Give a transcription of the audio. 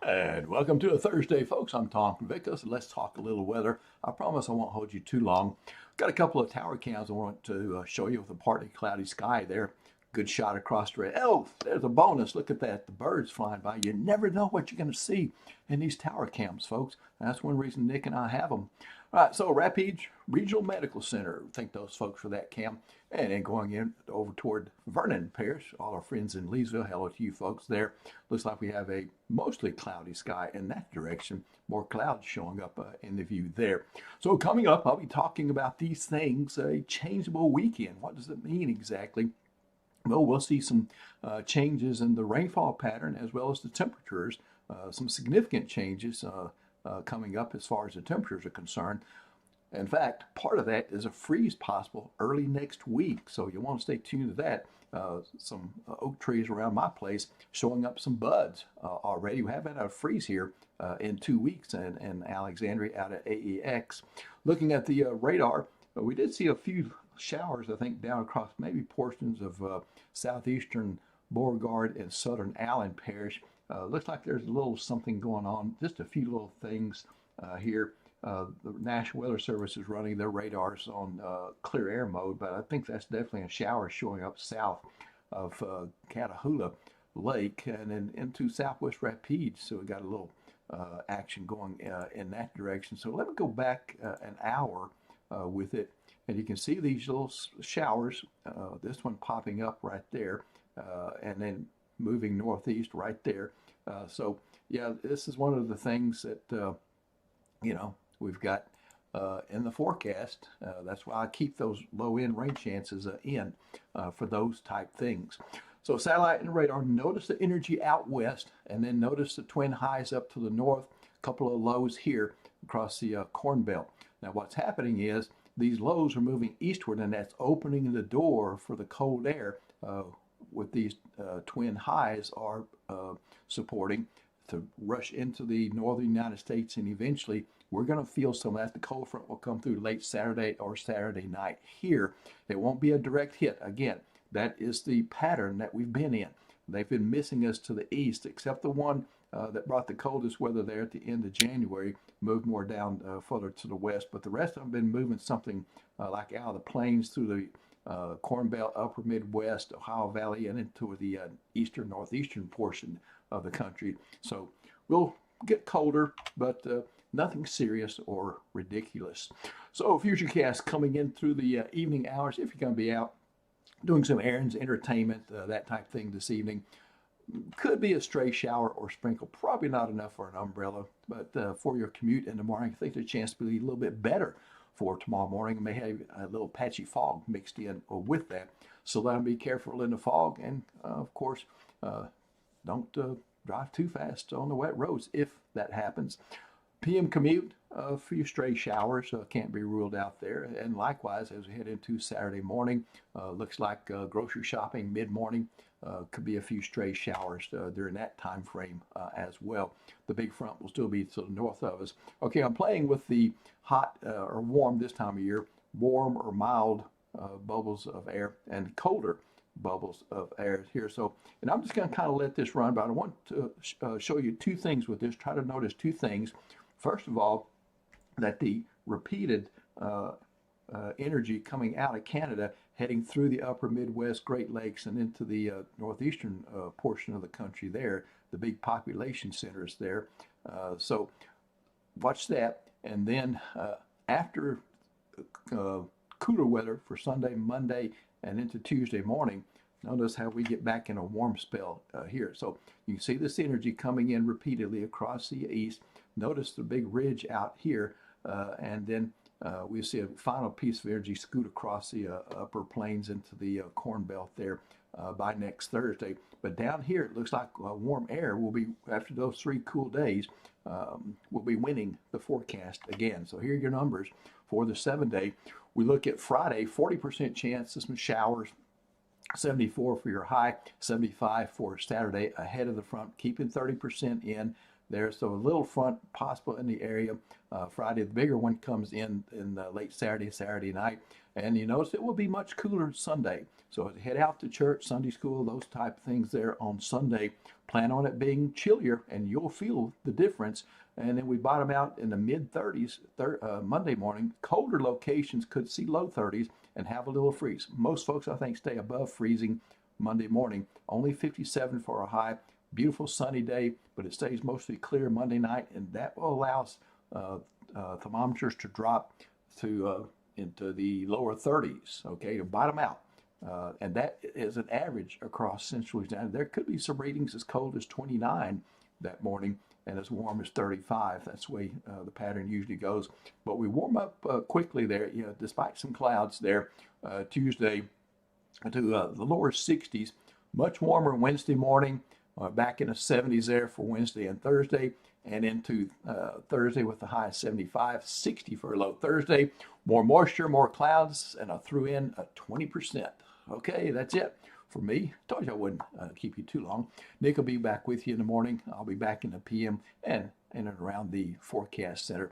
And welcome to a Thursday, folks. I'm Tom Convictus, and let's talk a little weather. I promise I won't hold you too long. Got a couple of tower cams I want to show you with a partly cloudy sky there. Good shot across the red. Oh, there's a bonus. Look at that. The birds flying by. You never know what you're going to see in these tower cams, folks. And that's one reason Nick and I have them. All right, so Rapides Regional Medical Center. Thank those folks for that cam. And then going in over toward Vernon Parish, all our friends in Leesville. Hello to you folks there. Looks like we have a mostly cloudy sky in that direction. More clouds showing up in the view there. So coming up, I'll be talking about these things. A changeable weekend. What does it mean exactly? Well, we'll see some changes in the rainfall pattern as well as the temperatures. Some significant changes coming up as far as the temperatures are concerned. In fact, part of that is a freeze possible early next week, so you want to stay tuned to that. Some oak trees around my place showing up some buds already. We haven't had a freeze here in 2 weeks in Alexandria out at AEX. Looking at the radar, we did see a few showers, I think, down across maybe portions of southeastern Beauregard and southern Allen Parish. Looks like there's a little something going on, just a few little things here. The National Weather Service is running their radars on clear air mode, but I think that's definitely a shower showing up south of Catahoula Lake and then into southwest Rapides. So we got a little action going in that direction. So let me go back an hour with it, and you can see these little showers. This one popping up right there, and then moving northeast right there. So yeah, this is one of the things that we've got in the forecast. That's why I keep those low end rain chances in for those type things. So satellite and radar, notice the energy out west, and then notice the twin highs up to the north, a couple of lows here across the Corn Belt. Now what's happening is these lows are moving eastward, and that's opening the door for the cold air with these twin highs are supporting to rush into the northern United States, and eventually we're going to feel some of that. The cold front will come through late Saturday or Saturday night here. It won't be a direct hit. Again, that is the pattern that we've been in. They've been missing us to the east, except the one that brought the coldest weather there at the end of January, moved more down further to the west. But the rest of them have been moving something like out of the plains through the Corn Belt, upper Midwest, Ohio Valley, and into the eastern, northeastern portion of the country. So we'll get colder, but nothing serious or ridiculous. So futurecast coming in through the evening hours, if you're going to be out doing some errands, entertainment, that type of thing this evening. Could be a stray shower or sprinkle, probably not enough for an umbrella, but for your commute in the morning, I think the chance to be a little bit better for tomorrow morning. May have a little patchy fog mixed in with that, so let them be careful in the fog, and of course, don't drive too fast on the wet roads if that happens. PM commute, a few stray showers can't be ruled out there. And likewise, as we head into Saturday morning, looks like grocery shopping mid-morning, could be a few stray showers during that time frame as well. The big front will still be to the north of us. Okay, I'm playing with the hot or warm this time of year, warm or mild bubbles of air, and colder bubbles of air here. So, and I'm just going to kind of let this run, but I want to show you two things with this. Try to notice two things. First of all, that the repeated energy coming out of Canada, heading through the upper Midwest, Great Lakes, and into the northeastern portion of the country there, the big population centers there. So watch that. And then after cooler weather for Sunday, Monday, and into Tuesday morning, notice how we get back in a warm spell here. So you can see this energy coming in repeatedly across the east. Notice the big ridge out here, and then we see a final piece of energy scoot across the upper plains into the Corn Belt there by next Thursday. But down here, it looks like warm air will be, after those 3 cool days, will be winning the forecast again. So here are your numbers for the 7-day. We look at Friday, 40% chance of some showers, 74 for your high, 75 for Saturday ahead of the front, keeping 30% in there. So a little front possible in the area. Friday, the bigger one comes in late Saturday night. And you notice it will be much cooler Sunday. So as you head out to church, Sunday school, those type of things there on Sunday, plan on it being chillier and you'll feel the difference. And then we bottom out in the mid 30s Monday morning. Colder locations could see low 30s and have a little freeze. Most folks, I think, stay above freezing Monday morning. Only 57 for a high. Beautiful sunny day, but it stays mostly clear Monday night, and that will allow thermometers to drop to into the lower 30s, okay, to bottom out. And that is an average across Central Louisiana. There could be some readings as cold as 29 that morning and as warm as 35. That's the way the pattern usually goes. But we warm up quickly there, despite some clouds there. Tuesday to the lower 60s. Much warmer Wednesday morning. Back in the 70s there for Wednesday and Thursday, and into Thursday with the high of 75, 60 for a low Thursday. More moisture, more clouds, and I threw in a 20%. Okay, that's it for me. Told you I wouldn't keep you too long. Nick will be back with you in the morning. I'll be back in the PM and in and around the forecast center.